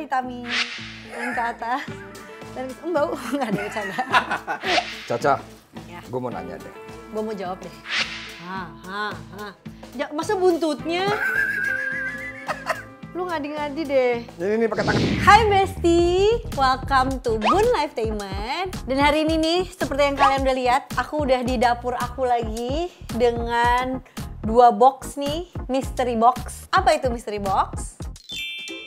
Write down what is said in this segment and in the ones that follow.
vitamin dan ke atas dan bau nggak ada bercanda. Caca, Ya. gue mau nanya deh. Gue mau jawab deh. Masa buntutnya? Lu ngadi-ngadi deh. Ini pakai tangan. Hai Besti, welcome to Bun Lifetainment. Dan hari ini nih, seperti yang kalian udah lihat, aku udah di dapur aku lagi dengan 2 box nih, mystery box. Apa itu mystery box?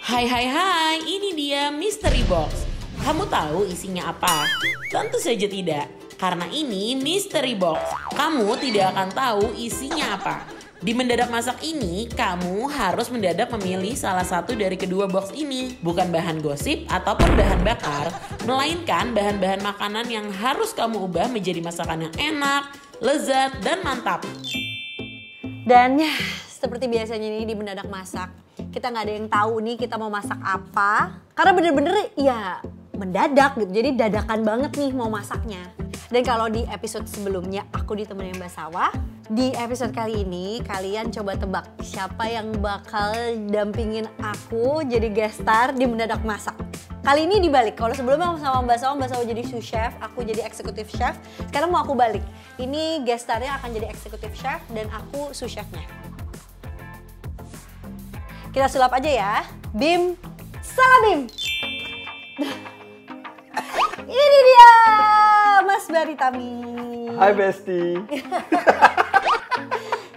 Hai, ini dia Mystery Box. Kamu tahu isinya apa? Tentu saja tidak, karena ini Mystery Box. Kamu tidak akan tahu isinya apa. Di mendadak masak ini, kamu harus mendadak memilih salah satu dari kedua box ini. Bukan bahan gosip ataupun bahan bakar, melainkan bahan-bahan makanan yang harus kamu ubah menjadi masakan yang enak, lezat, dan mantap. Dan ya, seperti biasanya nih di mendadak masak, kita nggak ada yang tahu nih kita mau masak apa. Karena bener-bener ya mendadak gitu, jadi dadakan banget nih mau masaknya. Dan kalau di episode sebelumnya aku ditemenin Mbak Sawah, di episode kali ini kalian coba tebak siapa yang bakal dampingin aku jadi guest star di mendadak masak. Kali ini dibalik, kalau sebelumnya sama Mbak Sawah jadi sous chef, aku jadi executive chef. Sekarang mau aku balik, ini guest starnya akan jadi executive chef dan aku sous chefnya. Kita sulap aja ya. Bim, salah Bim. Ini dia, Mas Baritami. Hai Besti.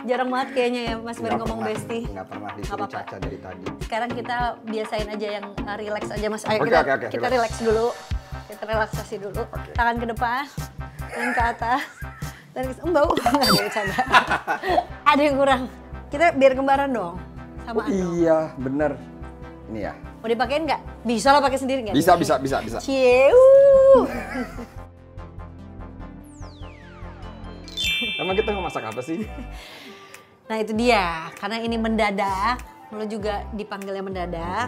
Jarang banget kayaknya ya Mas Bari ngomong Besti. Nggak pernah disuruh apa-apa. Caca dari tadi. Sekarang kita biasain aja yang relax aja Mas. Ayo Oke, kita relax dulu. Kita relaksasi dulu. Oke. Tangan ke depan, tangan ke atas. Dan bau nggak ada bercanda. Ada yang kurang. Kita biar kembaran dong. Sama Iya, bener. Ini ya. mau dipakein nggak? Bisa lah pakai sendiri nggak? Bisa. Cieu. Emang kita mau masak apa sih? Nah itu dia, karena ini mendadak, lo juga dipanggilnya mendadak.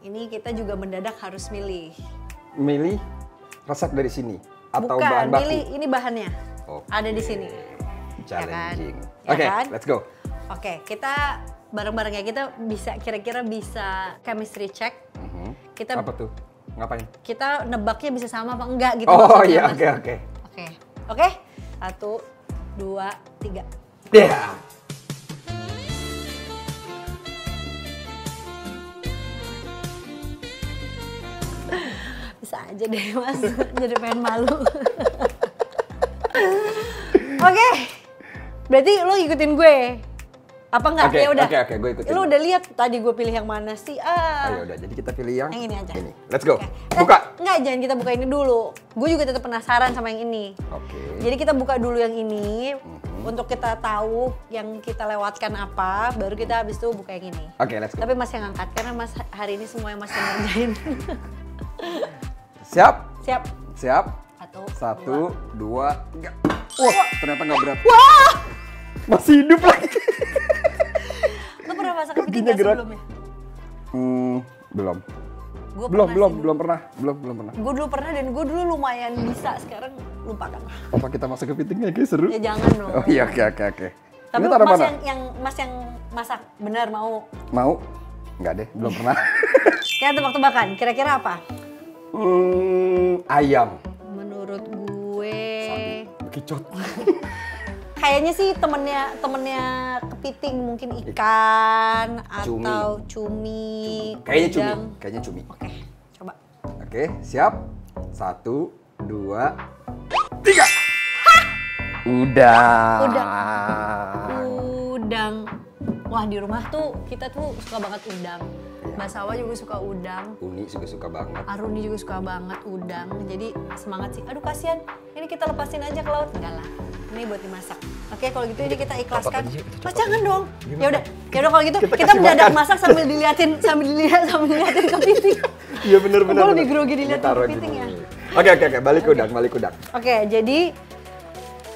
Ini kita juga mendadak harus milih. Milih resep dari sini atau Bukan, bahan baku? milih ini bahannya. Oke. Ada di sini. Challenging. Ya Oke, kan? let's go. Oke, kita bareng-bareng ya, kita bisa kira-kira bisa chemistry check. Kita Apa tuh? Ngapain? kita nebaknya bisa sama apa enggak gitu. Oh maksudnya, iya, Mas. oke. Oke. 1, 2, 3. Yeah. Bisa aja deh Mas, jadi pengen malu. Oke, berarti lo ikutin gue. Apa enggak? Oke, Ya udah. oke, gue ikutin. Lo udah lihat tadi gue pilih yang mana sih? Ayo udah, jadi kita pilih yang Yang ini aja. Let's go. Oke. Buka. Enggak, jangan kita buka ini dulu. Gue juga tetap penasaran sama yang ini. Oke. Jadi kita buka dulu yang ini untuk kita tahu yang kita lewatkan apa, baru kita habis itu buka yang ini. Oke, let's go. Tapi Mas yang angkat karena Mas hari ini semua yang Mas yang ngerjain. Siap? Siap. Siap. 1, 1, 2, 3. Wah, ternyata nggak berat. Wah! Masih hidup lagi. Lo pernah masak kepiting Kakinya nggak gerak. sebelumnya? Belum. Gua Belum pernah. Gue dulu pernah dan gue dulu lumayan bisa, sekarang lupakan. Apa kita masuk kepitingnya kayak seru? Ya jangan dong. Oh iya, oke. Tapi Ini taruh Mas mana? Mas yang masak benar mau. Mau? Nggak deh, belum pernah. Kayak tebak-tebakan, kira-kira apa? Ayam. Menurut gue Kicot. kayaknya sih temennya kepiting, mungkin ikan Cumi. atau cumi. Kayaknya udang. cumi. Oke, coba. Oke, siap? 1, 2, 3. Udang. Wah, di rumah tuh kita tuh suka banget udang. Mbak Sawah juga suka udang. Uni juga suka banget. Aruni juga suka banget udang. Jadi semangat sih. Aduh kasihan. Ini kita lepasin aja ke laut. Enggak lah. Ini buat dimasak. Oke, kalau gitu ini kita ikhlaskan. Mas jangan dong. Ya udah kalau gitu kita kasih mendadak makan. masak sambil diliatin kepiting. Iya bener. Gue lebih grogi diliatin Taruh di kepiting ya. bumi. Oke, balik udang. Oke, jadi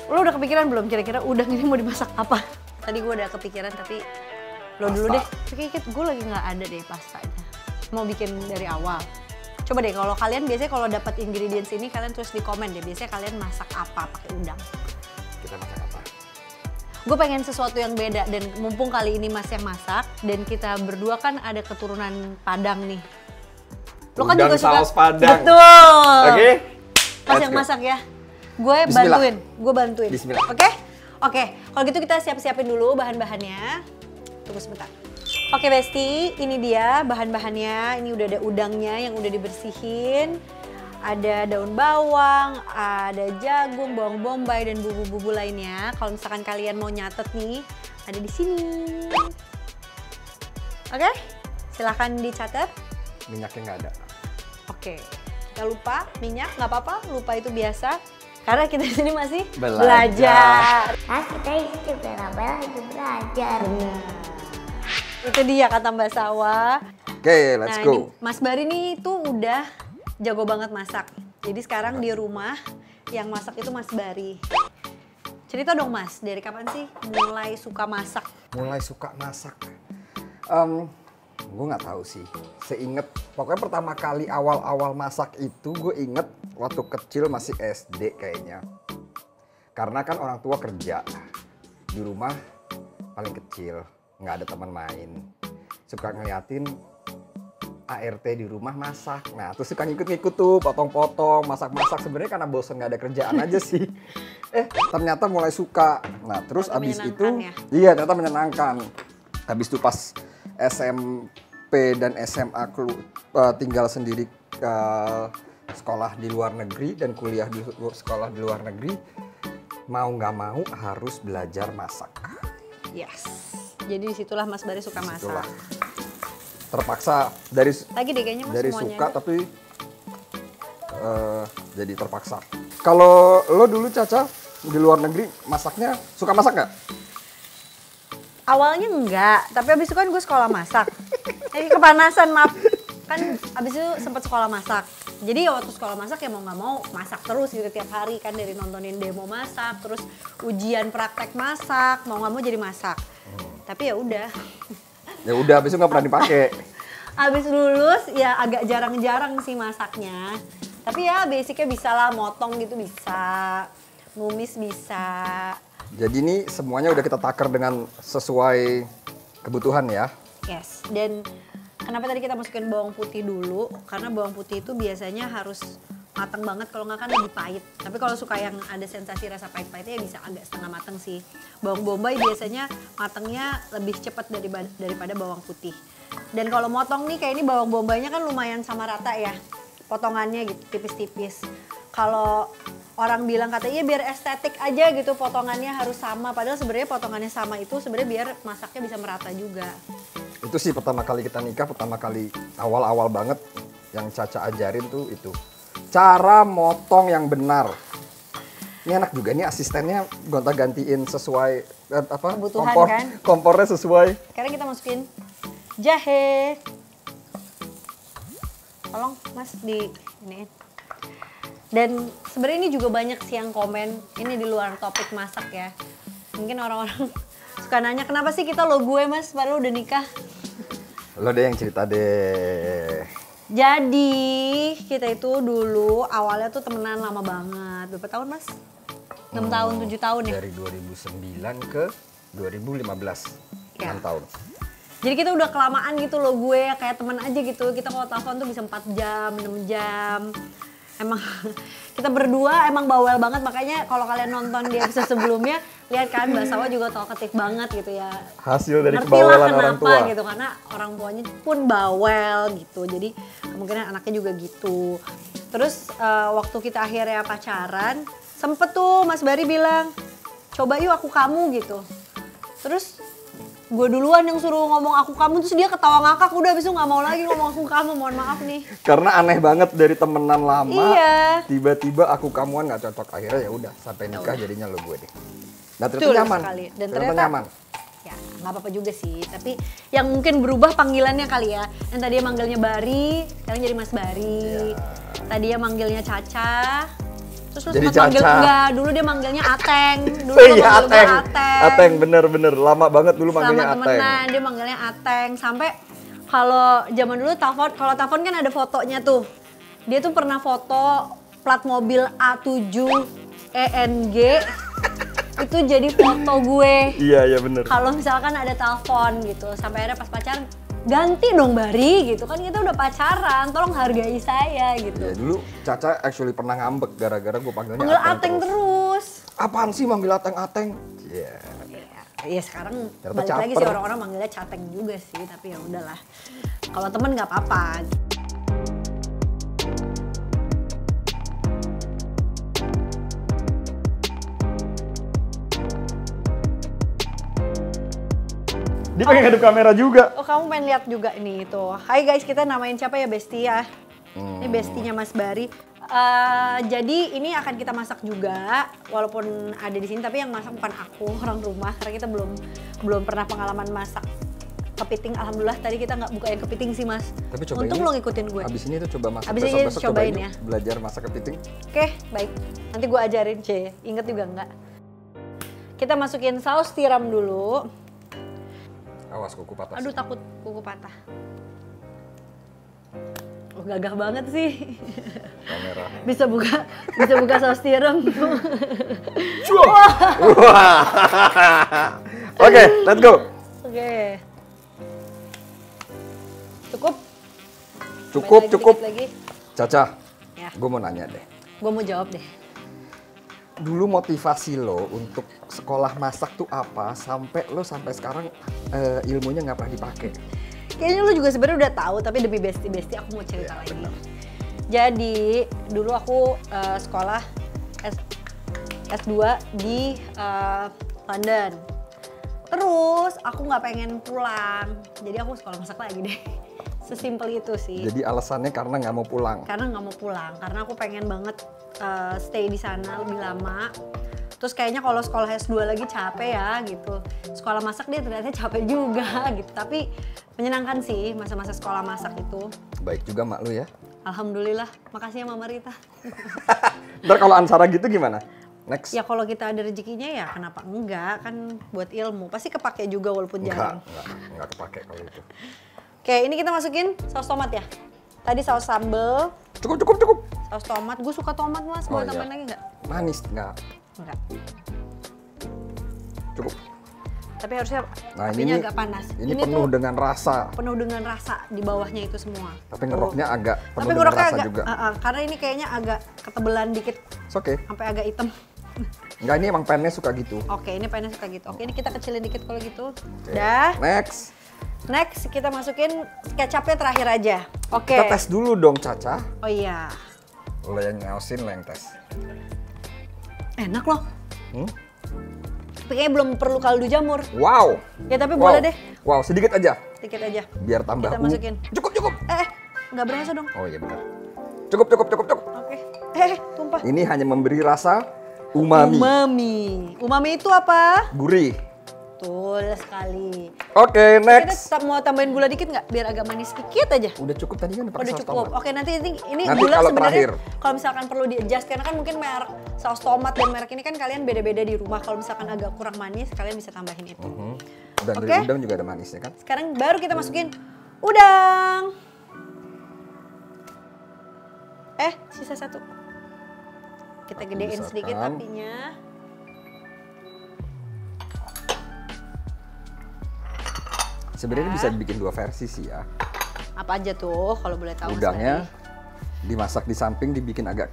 lo udah kepikiran belum kira-kira udang ini mau dimasak apa? Tadi gue udah kepikiran tapi lo dulu deh. Kayaknya gue lagi nggak ada deh pastanya. Mau bikin dari awal. Coba deh kalau kalian biasanya kalau dapat ingredients ini kalian tulis di komen deh. Biasanya kalian masak apa pakai udang? Kita masak apa? Gue pengen sesuatu yang beda dan mumpung kali ini Mas yang masak dan kita berdua kan ada keturunan Padang nih. Lo kan Udang juga suka. saus Padang. Betul. Oke. Mas Let's yang go. masak ya. Gue Bismillah. bantuin. Bismillah. Oke? Oke, kalau gitu kita siap-siapin dulu bahan-bahannya. Tunggu sebentar. Oke Besti, ini dia bahan-bahannya. Ini udah ada udangnya yang udah dibersihin. Ada daun bawang, ada jagung, bawang bombay, dan bumbu-bumbu lainnya. Kalau misalkan kalian mau nyatet nih, ada di sini. Oke, silahkan dicatat. Minyaknya nggak ada. Oke, kita lupa minyak, nggak apa-apa, lupa itu biasa. Karena kita di sini masih Belajar. Nah, kita juga lagi belajar. Itu dia kata Mbak Sawa. Oke, let's Nah, go. ini Mas Bari nih tuh udah jago banget masak. Jadi sekarang di rumah yang masak itu Mas Bari. Cerita dong Mas, dari kapan sih mulai suka masak? Mulai suka masak. Gue nggak tahu sih. Seinget, pokoknya pertama kali awal-awal masak itu gue inget waktu kecil masih SD kayaknya. Karena kan orang tua kerja di rumah paling kecil, nggak ada teman main. Suka ngeliatin ART di rumah masak. Nah, terus suka ngikut-ngikut tuh, potong-potong, masak-masak. Sebenarnya karena bosen nggak ada kerjaan aja sih. Ternyata mulai suka. Nah, terus abis itu, menyenangkan ya? iya ternyata menyenangkan. Habis itu pas SMP dan SMA tinggal sendiri ke sekolah di luar negeri dan kuliah di sekolah di luar negeri, mau nggak mau harus belajar masak. Yes. Jadi disitulah Mas Bari suka Disitulah. masak. Terpaksa dari Lagi deh kayaknya Mas dari semuanya. suka tapi jadi terpaksa. Kalau lo dulu Caca di luar negeri masaknya suka masak nggak? Awalnya enggak, tapi abis itu kan gue sekolah masak. Jadi kepanasan, maaf. Kan abis itu sempat sekolah masak. Jadi ya waktu sekolah masak ya mau nggak mau masak terus gitu tiap hari kan, dari nontonin demo masak, terus ujian praktek masak, mau nggak mau jadi masak. Tapi ya udah. Ya udah, habis itu nggak pernah dipakai. Abis lulus ya agak jarang-jarang sih masaknya. Tapi ya basicnya bisa lah, motong gitu bisa, numis bisa. Jadi ini semuanya udah kita takar dengan sesuai kebutuhan ya. Yes, dan kenapa tadi kita masukin bawang putih dulu? Karena bawang putih itu biasanya harus matang banget, kalau nggak kan lebih pahit. Tapi kalau suka yang ada sensasi rasa pahit-pahitnya ya bisa agak setengah matang sih. Bawang bombay biasanya matangnya lebih cepat daripada bawang putih. Dan kalau motong nih kayak ini bawang bombaynya kan lumayan sama rata ya, potongannya gitu tipis-tipis. Kalau orang bilang katanya iya biar estetik aja gitu potongannya harus sama, padahal sebenarnya potongannya sama itu sebenarnya biar masaknya bisa merata juga. Itu sih pertama kali kita nikah, pertama kali awal-awal banget yang Caca ajarin tuh itu. Cara motong yang benar. Ini enak juga nih asistennya gonta-gantiin sesuai Kebutuhan kompor, kan? kompornya sesuai. Sekarang kita masukin jahe. Tolong Mas di ini. Dan sebenarnya ini juga banyak sih yang komen, ini di luar topik masak ya. Mungkin orang-orang suka nanya, kenapa sih kita lo gue Mas, padahal udah nikah. Lo deh yang cerita deh. Jadi kita itu dulu awalnya tuh temenan lama banget. Berapa tahun Mas? 6 tahun, 7 tahun ya? Dari 2009 ke 2015. Ya. 6 tahun. Jadi kita udah kelamaan gitu loh gue, kayak temen aja gitu. Kita kalau telepon tuh bisa 4 jam, 6 jam. Emang kita berdua emang bawel banget, makanya kalau kalian nonton di episode sebelumnya lihat kan Mbak Sawa juga talkative banget gitu ya. Hasil dari Ngerti lah kebawelan orang kenapa tua. gitu, karena orang tuanya pun bawel gitu. Jadi kemungkinan anaknya juga gitu. Terus waktu kita akhirnya pacaran, sempet tuh Mas Bari bilang, coba yuk aku kamu gitu. Terus gue duluan yang suruh ngomong aku kamu, terus dia ketawa ngakak, udah abis itu gak mau lagi ngomong aku kamu, mohon maaf nih. Karena aneh banget dari temenan lama, Iya. tiba-tiba aku kamuan nggak cocok, akhirnya ya udah sampai nikah jadinya lo gue deh. Nah ternyata Betul nyaman, sekali. Dan ternyata ternyata- nyaman. Ya gak apa-apa juga sih, tapi yang mungkin berubah panggilannya kali ya. Yang tadi manggilnya Bari, sekarang jadi Mas Bari. Tadi dia manggilnya Caca. Terus lu Jadi sempat manggil, Caca. enggak, dulu dia manggilnya Ateng. Dulu Oh dia iya manggil gue Ateng, Ateng. Ateng bener-bener lama banget dulu manggilnya Sama Ateng. temenan, dia manggilnya Ateng. Sampai kalau zaman dulu kalau telepon kan ada fotonya tuh. Dia tuh pernah foto plat mobil A7 ENG. Itu jadi foto gue. Iya bener. Kalau misalkan ada telepon gitu, sampai akhirnya pas pacaran ganti dong Bari gitu kan, kita udah pacaran, tolong hargai saya gitu. Ya dulu Caca actually pernah ngambek gara-gara gue panggilnya Panggil Ateng terus. Apaan sih manggil Ateng? Iya. Ya sekarang Ternyata balik lagi caper. sih orang-orang manggilnya Cateng juga sih, tapi ya udahlah. Kalau temen nggak apa-apa. Dia pengen ngadep kamera juga. Oh kamu pengen lihat juga ini itu. Hai guys, kita namain siapa ya Besti ya? Ini bestinya Mas Bari. Jadi ini akan kita masak juga, walaupun ada di sini, tapi yang masak bukan aku, orang rumah, karena kita belum pernah pengalaman masak kepiting. Alhamdulillah tadi kita nggak bukain kepiting sih Mas. Tapi coba Untung ini, lo ngikutin gue. Abis ini tuh coba masak. Abis ini Besok-besok cobain yuk ya. Belajar masak kepiting. Oke, baik. Nanti gue ajarin C. Ingat juga nggak? Kita masukin saus tiram dulu. Awas kuku patah. Aduh takut kuku patah. Oh gagah banget sih. Kamera. bisa buka saus tiram. Oke, let's go. Oke. Cukup? Cukup, Tambahin lagi cukup. dikit lagi. Caca, Ya. gue mau nanya deh. Gue mau jawab deh. Dulu motivasi lo untuk sekolah masak tuh apa sampai lo sampai sekarang ilmunya nggak pernah dipakai? Kayaknya lu juga sebenarnya udah tahu, tapi demi besti aku mau cerita lagi. Jadi dulu aku sekolah S2 di London. Terus aku nggak pengen pulang, jadi aku sekolah masak lagi deh. Sesimpel itu sih. Jadi alasannya karena nggak mau pulang. Karena nggak mau pulang, karena aku pengen banget stay di sana lebih lama. Terus kayaknya kalau sekolah S2 lagi capek ya gitu. Sekolah masak dia ternyata capek juga gitu. Tapi menyenangkan sih masa-masa sekolah masak itu. Baik juga mak lu ya. Alhamdulillah, makasih ya Mama Rita. Ntar kalau Ansara gitu gimana? Next. Ya kalau kita ada rezekinya ya kenapa enggak, kan buat ilmu. Pasti kepake juga walaupun jarang. Enggak kepake kalau itu. Oke, ini kita masukin saus tomat ya. Tadi saus sambal, Cukup. saus tomat. Gue suka tomat Mas, mau Oh, tambahin iya. lagi nggak? Manis enggak? Enggak. Cukup. Tapi harusnya Nah apinya ini agak panas. Ini penuh tuh dengan rasa. penuh dengan rasa di bawahnya itu semua. Tapi ngeroknya agak penuh Tapi dengan ngeroknya rasa agak, juga. karena ini kayaknya agak ketebelan dikit, It's okay. sampai agak hitam. Enggak, ini emang pennya suka gitu. Oke, ini pengen suka gitu. Oke, ini kita kecilin dikit kalau gitu. Oke. Dah. Next. Next kita masukin kecapnya terakhir aja. Oke. Kita tes dulu dong Caca. Oh iya. Lo yang ngawasin, lo yang tes. Enak loh. Hmm? Tapi kayaknya belum perlu kaldu jamur. Wow. Ya tapi Wow. boleh deh. Wow, sedikit aja. Sedikit aja. Biar tambah. Kita masukin. Cukup. Nggak berasa dong. Oh iya benar. Cukup. Oke. Tumpah. Ini hanya memberi rasa umami. Umami itu apa? Gurih. Betul sekali. Oke, next. Kita mau tambahin gula dikit nggak? Biar agak manis sedikit aja. Udah cukup tadi kan pakai Udah saus cukup. tomat. Oke, nanti ini Nanti gula kalau sebenarnya terakhir. kalau misalkan perlu di-adjust, karena kan mungkin merek saus tomat dan merek ini kan kalian beda-beda di rumah. Kalau misalkan agak kurang manis, kalian bisa tambahin itu. Dan Oke. dari udang juga ada manisnya kan? Sekarang baru kita masukin udang. Sisa satu. Kita gedein Bisa sedikit kan? apinya. Sebenarnya bisa dibikin dua versi sih ya. Apa aja tuh kalau boleh tahu? Mas Udangnya Bari? dimasak di samping, dibikin agak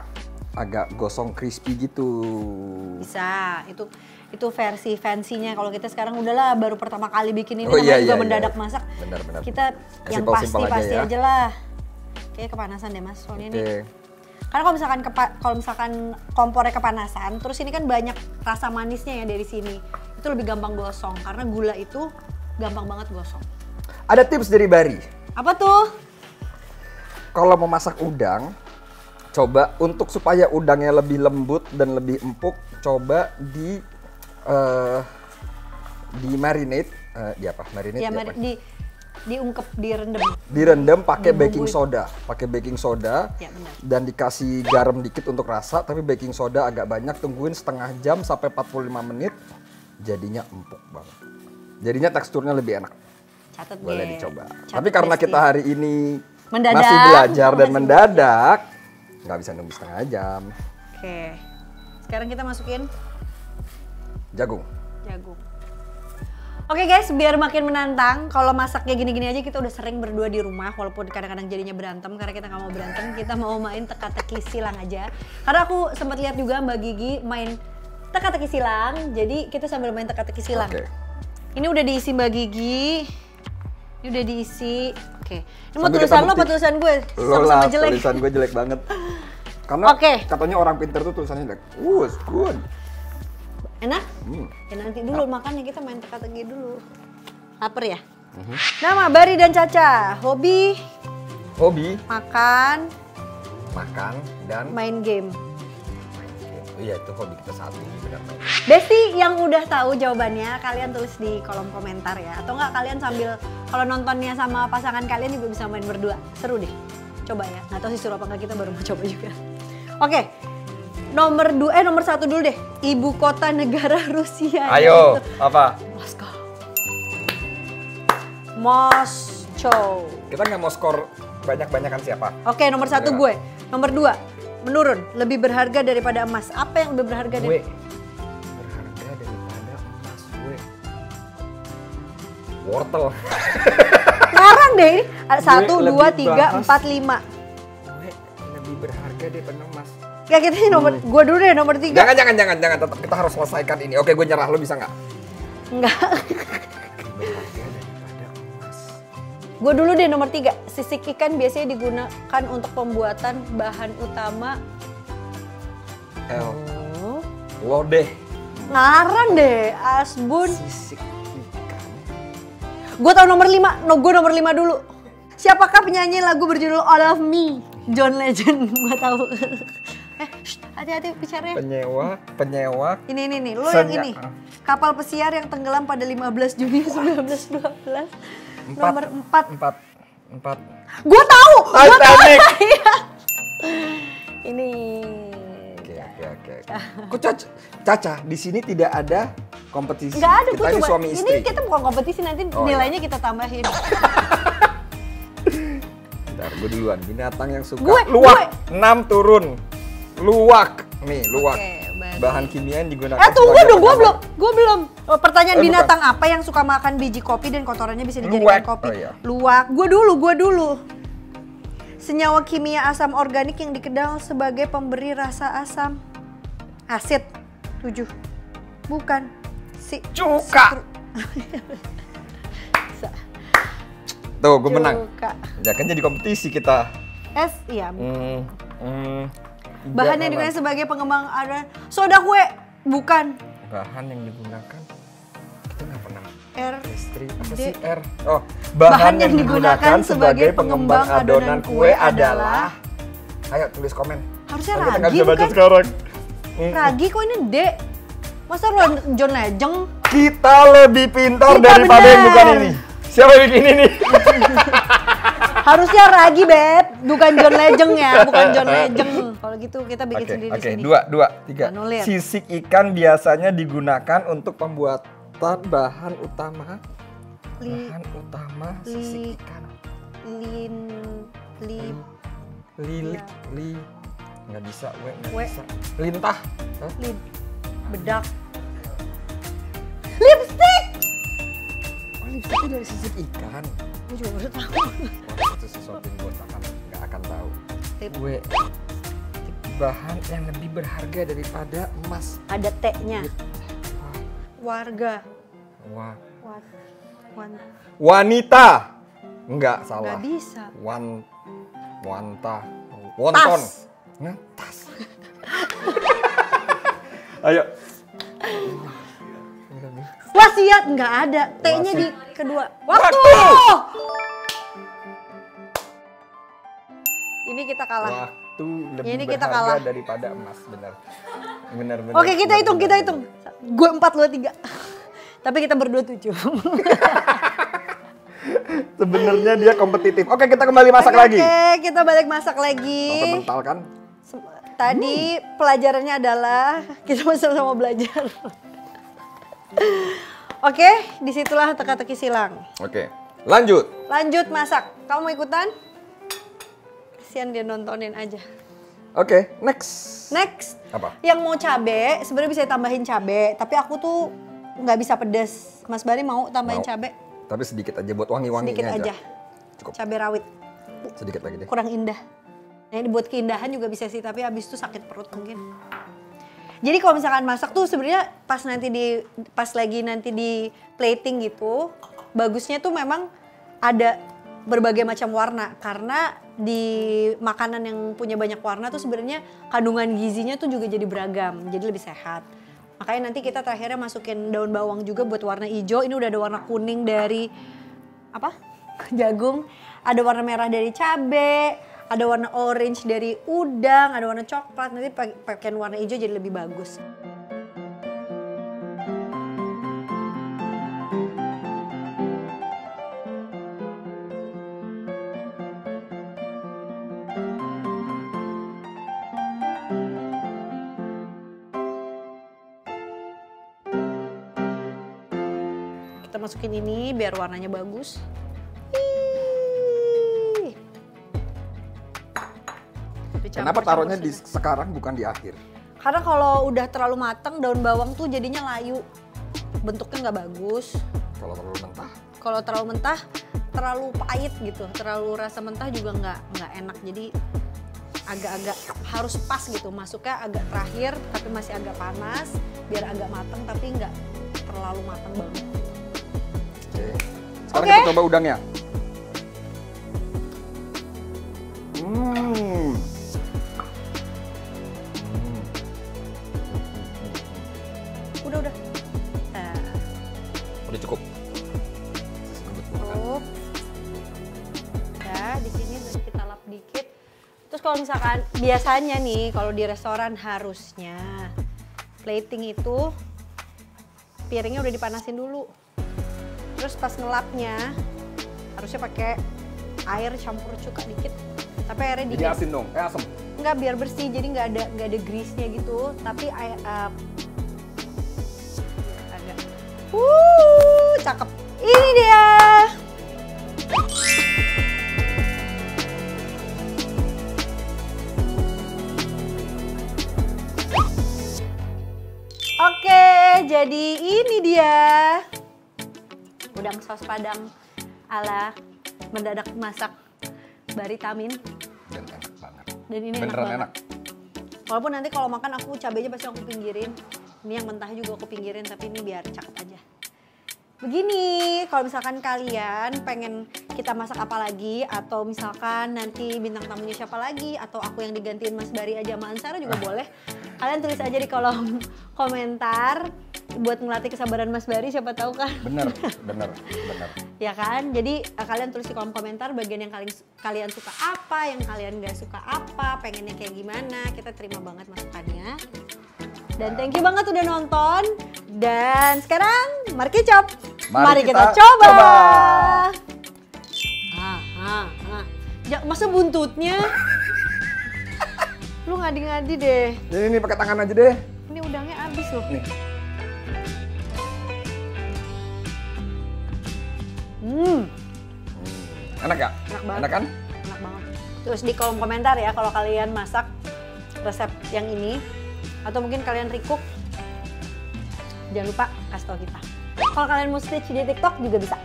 gosong crispy gitu. Bisa. Itu versi fancy-nya. Kalau kita sekarang udahlah baru pertama kali bikin ini, Oh, namanya iya, juga iya, mendadak iya. masak. Benar. Kita yang Simple-simple pasti aja ya. aja lah. Kayaknya kepanasan deh Mas. Soalnya ini Oke. karena kalau misalkan kompornya kepanasan, terus ini kan banyak rasa manisnya ya dari sini. Itu lebih gampang gosong karena gula itu gampang banget gosong. Ada tips dari Bari. Apa tuh? Kalau mau masak udang, coba untuk supaya udangnya lebih lembut dan lebih empuk, coba di marinate, di apa? Marinate Ya, di apa? diungkep, direndam. Direndam pakai Dibumbui. baking soda, Ya, benar. dan dikasih garam dikit untuk rasa, tapi baking soda agak banyak, tungguin setengah jam sampai 45 menit, jadinya empuk banget. Jadinya teksturnya lebih enak. Catat Boleh deh. dicoba. Catat Tapi karena Besti. kita hari ini Mendadak. masih belajar dan Masih mendadak, nggak bisa nunggu setengah jam. Oke. Sekarang kita masukin Jagung. jagung. Oke guys, biar makin menantang, kalau masaknya gini-gini aja kita udah sering berdua di rumah, walaupun kadang-kadang jadinya berantem, karena kita nggak mau berantem, kita mau main teka-teki silang aja. Karena aku sempat lihat juga Mbak Gigi main teka-teki silang, jadi kita sambil main teka-teki silang. Oke. Ini udah diisi Mbak Gigi, ini udah diisi. Oke, ini mau Sambil tulisan kita lo apa bukti- tulisan gue? Lo Sama-sama lah, jelek. tulisan gue jelek banget. Karena Oke. katanya orang pinter tuh tulisannya jelek. It's good. Enak? Ya nanti dulu makannya, kita main teka-teki dulu. Lapar ya? Nama Bari dan Caca, hobi Hobi, makan, makan, dan main game. iya itu hobi kita saat ini benar. Besti yang udah tahu jawabannya, kalian tulis di kolom komentar ya. Atau enggak kalian sambil kalau nontonnya sama pasangan kalian juga bisa main berdua. Seru deh. Coba ya. Nggak tahu sih suruh apa enggak, kita baru mau coba juga. Oke. Nomor 1 dulu deh. Ibu kota negara Rusia. Ayo, Yaitu apa? Moskow. Moskow. Kita nggak mau skor banyak-banyakan siapa? Oke, nomor 1 Iya. gue. Nomor 2, menurun. Lebih berharga daripada emas. Apa yang lebih berharga Gue dari... berharga daripada emas gue. Wortel. Ngarang deh ini. Ada 1, Gue 2, lebih 3, bahas. 4, 5. Gue lebih berharga daripada emas. Ya kita ini nomor, gue dulu deh nomor 3. Jangan. Tetap kita harus selesaikan ini. Oke, gue nyerah. Lo bisa nggak? Enggak. Berharga daripada emas. Gue dulu deh nomor 3. Sisik ikan biasanya digunakan untuk pembuatan bahan utama. L. Oh. Lodeh. Ngarang deh, Asbun. Sisik ikan. Gue tau nomor 5, gue nomor 5 dulu. Siapakah penyanyi lagu berjudul All of Me? John Legend, gue tahu. Hati-hati bicaranya. Penyewa. Ini nih, lo yang Senya- ini. Kapal pesiar yang tenggelam pada 15 Juni 1912. Nomor 4. Gue tahu. Titanic. Iya. Ini. Oke. Kok Caca, di sini tidak ada kompetisi. Enggak ada, Kita gue ini coba. suami Ini istri. kita bukan kompetisi, nanti Oh, nilainya kita tambahin. Bentar, gue duluan. Binatang yang suka Gue. luwak. 6 turun. Luwak. Nih, luwak. Oke, baik. Bahan kimia yang digunakan Tunggu sebagai dong, penambah- gue belum. Oh, pertanyaan Bukan. binatang apa yang suka makan biji kopi dan kotorannya bisa dijadikan Luwak. kopi? Oh, iya. Luwak. Gue dulu. Senyawa kimia asam organik yang dikenal sebagai pemberi rasa asam. Asid. 7. Bukan. Cuka. Tuh, gue menang. Cuka. Ya kan jadi kompetisi kita. Iya. Tiga Bahan yang malah. digunakan sebagai pengembang ada soda kue. Bukan. Bahan yang digunakan. Kita nggak pernah. R. Istri apa D. sih R? Oh, bahan yang digunakan sebagai pengembang adonan kue adalah. Ayo tulis komen. Harusnya Kan kita nggak ragi, bisa baca bukan? sekarang. Ragi kok ini D. Masa lu John Legend? Kita lebih pintar Kita daripada yang bener. bukan ini. Siapa yang bikin ini? Harusnya Ragi, Beb. Bukan John Legend ya, bukan John Legend. Kalau gitu kita bikin sendiri di sini. Dua, tiga. Anulir. Sisik ikan biasanya digunakan untuk pembuatan bahan utama. Li- Bahan utama li- sisik ikan. Lilik, nggak bisa, nggak We. bisa. Lintah. Hah? Bedak. Lipstick. Oh, lipstiknya dari sisik ikan. Gue juga baru tahu. Wah, itu sesuatu yang gue nggak akan tahu. Lip. Gue bahan yang lebih berharga daripada emas. Ada T-nya. Warga. Wah. Wanita. Wanita. Enggak, salah. Nggak bisa. Wanta. Wonton. Tas. Nah, tas. Ayo. Wasiat nggak ada. T-nya di kedua. Waktu. Ini kita kalah. Waktu lebih Ini kita berharga kalah. daripada emas, benar. Benar. Oke, kita benar, hitung, benar, kita benar. hitung. Gue 4, lu 3. Tapi kita berdua 7. Sebenarnya dia kompetitif. Oke, kita kembali masak lagi. Oke, kita balik masak lagi. Sampai mental kan? Tadi pelajarannya adalah kita sama-sama belajar. Oke, disitulah teka-teki silang. Oke, lanjut. Lanjut masak. Kamu mau ikutan? Kasian dia nontonin aja. Oke, next. Next. Apa? Yang mau cabe, sebenarnya bisa tambahin cabe. Tapi aku tuh nggak bisa pedas. Mas Bari mau tambahin Mau. cabai? Tapi sedikit aja buat wangi-wanginya Sedikit aja. Cukup. Cabai rawit. Sedikit lagi deh. Kurang indah. Nah ini buat keindahan juga bisa sih, tapi abis itu sakit perut mungkin. Jadi kalau misalkan masak tuh sebenarnya pas lagi nanti di plating gitu, bagusnya tuh memang ada berbagai macam warna, karena di makanan yang punya banyak warna tuh sebenarnya kandungan gizinya tuh juga jadi beragam, jadi lebih sehat. Makanya nanti kita terakhirnya masukin daun bawang juga buat warna hijau. Ini udah ada warna kuning dari apa? Jagung, ada warna merah dari cabai, ada warna orange dari udang, ada warna coklat. Nanti pakai warna hijau jadi lebih bagus. Kita masukin ini biar warnanya bagus. Kenapa taruhnya di sekarang bukan di akhir? Karena kalau udah terlalu matang daun bawang tuh jadinya layu, bentuknya nggak bagus. Kalau terlalu mentah? Kalau terlalu mentah, terlalu pahit gitu, terlalu rasa mentah juga nggak enak. Jadi agak-agak harus pas gitu, masuknya agak terakhir tapi masih agak panas, biar agak matang tapi nggak terlalu matang banget. Oke. Sekarang kita coba udangnya. Udah. Udah cukup. Cukup. Ya, di sini nanti kita lap dikit. Terus kalau misalkan biasanya nih kalau di restoran harusnya plating itu piringnya udah dipanasin dulu. Terus pas ngelapnya harusnya pakai air campur cuka dikit. Tapi airnya Jadi dikit. asin dong, asam. Enggak, biar bersih, jadi nggak ada grease-nya gitu. Tapi air, agak. Cakep. Ini dia. Oke, jadi ini dia udang saus Padang ala mendadak masak Bari Tamin. Dan enak banget. Dan ini Beneran enak banget. enak. Walaupun nanti kalau makan aku cabenya pasti aku pinggirin. Ini yang mentah juga aku pinggirin, tapi ini biar cakep aja. Begini, kalau misalkan kalian pengen kita masak apa lagi, atau misalkan nanti bintang tamunya siapa lagi, atau aku yang digantiin Mas Bari aja sama Ansara juga boleh. Kalian tulis aja di kolom komentar buat ngelatih kesabaran Mas Bari, siapa tahu kan. Bener. Ya kan, jadi kalian tulis di kolom komentar bagian yang kalian suka apa, yang kalian gak suka apa, pengennya kayak gimana, kita terima banget masukannya. Dan thank you banget udah nonton. Dan sekarang mari kicap. Mari kita coba. Masa buntutnya? Lu ngadi-ngadi deh. Ini pakai tangan aja deh. Ini udangnya habis loh. Nih. Enak gak? Enak banget. Enak kan? Enak banget. Terus di kolom komentar ya kalau kalian masak resep yang ini. Atau mungkin kalian recook. Jangan lupa kasih tahu kita. Kalau kalian mau stitch di TikTok juga bisa.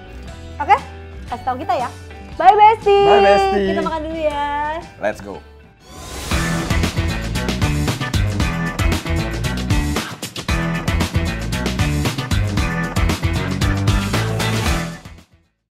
Oke? Kasih tahu kita ya. Bye Besti. Bye, Besti. Kita makan dulu ya. Let's go.